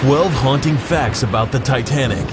12 haunting facts about the Titanic.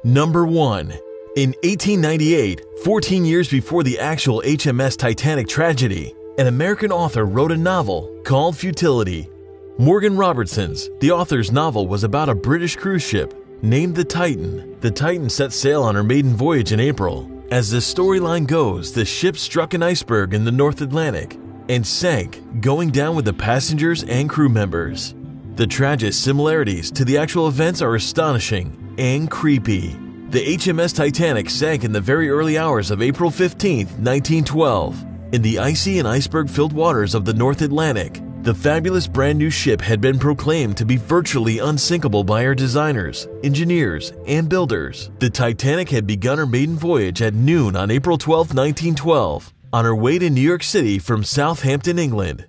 Number 1. In 1898, 14 years before the actual HMS Titanic tragedy, an American author wrote a novel called Futility. Morgan Robertson's, the author's novel, was about a British cruise ship named the Titan. The Titan set sail on her maiden voyage in April. As the storyline goes, the ship struck an iceberg in the North Atlantic and sank, going down with the passengers and crew members. The tragic similarities to the actual events are astonishing and creepy. The HMS Titanic sank in the very early hours of April 15, 1912. In the icy and iceberg-filled waters of the North Atlantic, the fabulous brand new ship had been proclaimed to be virtually unsinkable by her designers, engineers, and builders. The Titanic had begun her maiden voyage at noon on April 12, 1912, on her way to New York City from Southampton, England.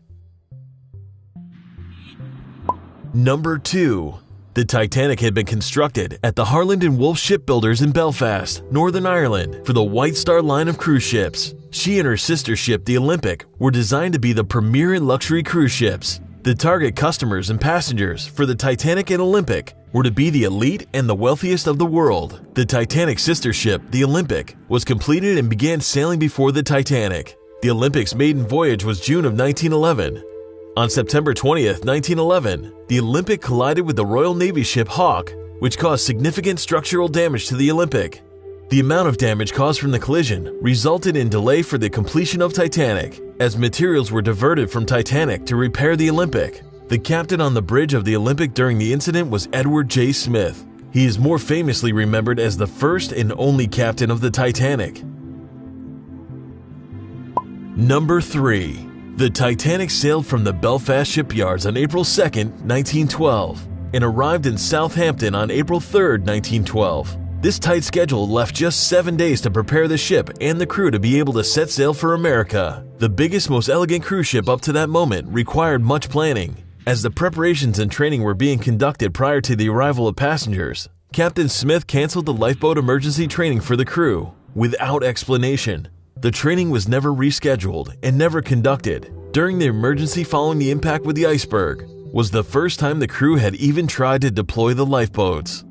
Number 2. The Titanic had been constructed at the Harland & Wolff Shipbuilders in Belfast, Northern Ireland, for the White Star line of cruise ships. She and her sister ship, the Olympic, were designed to be the premier luxury cruise ships. The target customers and passengers for the Titanic and Olympic were to be the elite and the wealthiest of the world. The Titanic sister ship, the Olympic, was completed and began sailing before the Titanic. The Olympic's maiden voyage was June of 1911. On September 20th, 1911, the Olympic collided with the Royal Navy ship Hawke, which caused significant structural damage to the Olympic. The amount of damage caused from the collision resulted in delay for the completion of Titanic, as materials were diverted from Titanic to repair the Olympic. The captain on the bridge of the Olympic during the incident was Edward J. Smith. He is more famously remembered as the first and only captain of the Titanic. Number 3. The Titanic sailed from the Belfast shipyards on April 2, 1912, and arrived in Southampton on April 3, 1912. This tight schedule left just 7 days to prepare the ship and the crew to be able to set sail for America. The biggest, most elegant cruise ship up to that moment required much planning. As the preparations and training were being conducted prior to the arrival of passengers, Captain Smith canceled the lifeboat emergency training for the crew without explanation. The training was never rescheduled and never conducted. During the emergency following the impact with the iceberg was the first time the crew had even tried to deploy the lifeboats.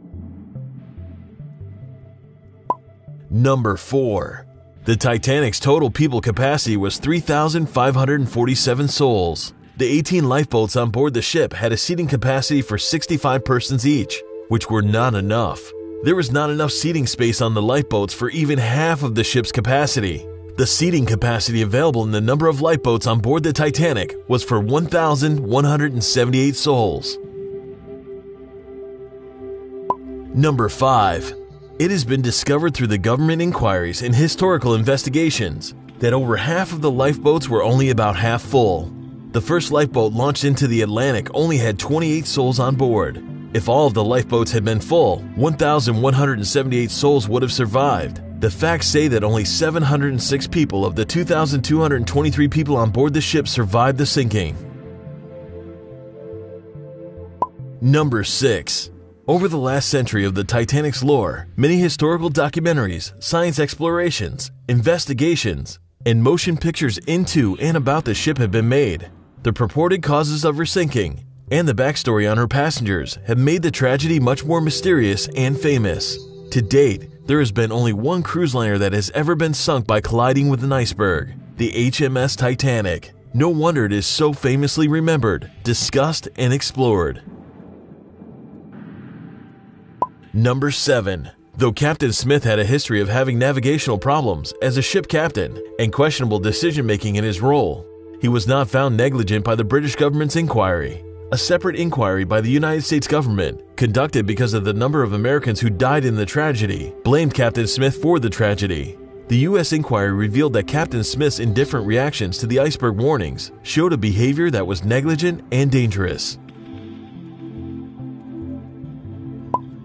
Number 4. The Titanic's total people capacity was 3,547 souls. The 18 lifeboats on board the ship had a seating capacity for 65 persons each, which were not enough. There was not enough seating space on the lifeboats for even half of the ship's capacity. The seating capacity available in the number of lifeboats on board the Titanic was for 1,178 souls. Number 5. It has been discovered through the government inquiries and historical investigations that over half of the lifeboats were only about half full. The first lifeboat launched into the Atlantic only had 28 souls on board. If all of the lifeboats had been full, 1,178 souls would have survived. The facts say that only 706 people of the 2,223 people on board the ship survived the sinking. Number 6. Over the last century of the Titanic's lore, many historical documentaries, science explorations, investigations, and motion pictures into and about the ship have been made. The purported causes of her sinking and the backstory on her passengers have made the tragedy much more mysterious and famous. To date, there has been only one cruise liner that has ever been sunk by colliding with an iceberg, the HMS Titanic. No wonder it is so famously remembered, discussed, and explored. Number 7. Though Captain Smith had a history of having navigational problems as a ship captain and questionable decision-making in his role, he was not found negligent by the British government's inquiry. A separate inquiry by the United States government, conducted because of the number of Americans who died in the tragedy, blamed Captain Smith for the tragedy. The U.S. inquiry revealed that Captain Smith's indifferent reactions to the iceberg warnings showed a behavior that was negligent and dangerous.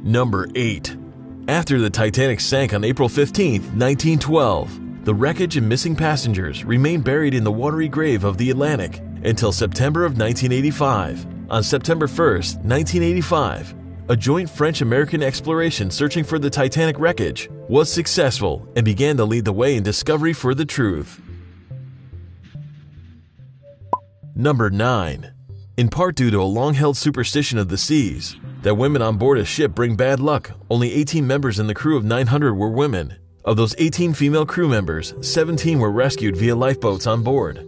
Number 8. After the Titanic sank on April 15, 1912, the wreckage and missing passengers remained buried in the watery grave of the Atlantic until September of 1985. On September 1, 1985, a joint French-American exploration searching for the Titanic wreckage was successful and began to lead the way in discovery for the truth. Number 9. In part due to a long-held superstition of the seas, that women on board a ship bring bad luck, only 18 members in the crew of 900 were women. Of those 18 female crew members, 17 were rescued via lifeboats on board.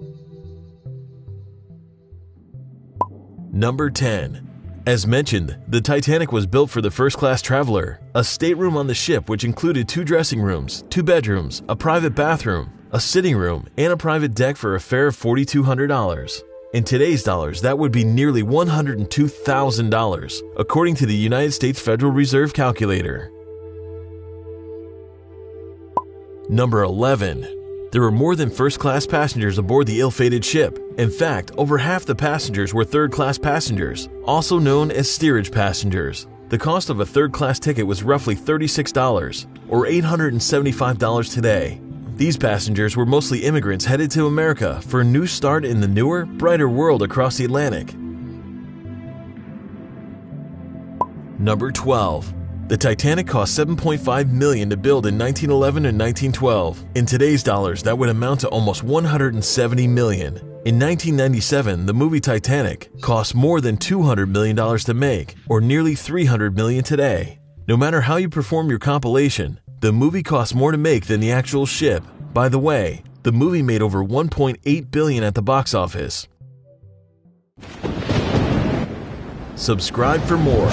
Number 10. As mentioned, the Titanic was built for the first-class traveler. A stateroom on the ship which included 2 dressing rooms, 2 bedrooms, a private bathroom, a sitting room, and a private deck for a fare of $4,200. In today's dollars, that would be nearly $102,000, according to the United States Federal Reserve calculator. Number 11. There were more than first-class passengers aboard the ill-fated ship. In fact, over half the passengers were third-class passengers, also known as steerage passengers. The cost of a third-class ticket was roughly $36, or $875 today. These passengers were mostly immigrants headed to America for a new start in the newer, brighter world across the Atlantic. Number 12. The Titanic cost $7.5 million to build in 1911 and 1912. In today's dollars, that would amount to almost $170 million. In 1997, the movie Titanic cost more than $200 million to make, or nearly $300 million today. No matter how you perform your compilation, the movie costs more to make than the actual ship. By the way, the movie made over $1.8 billion at the box office. Subscribe for more.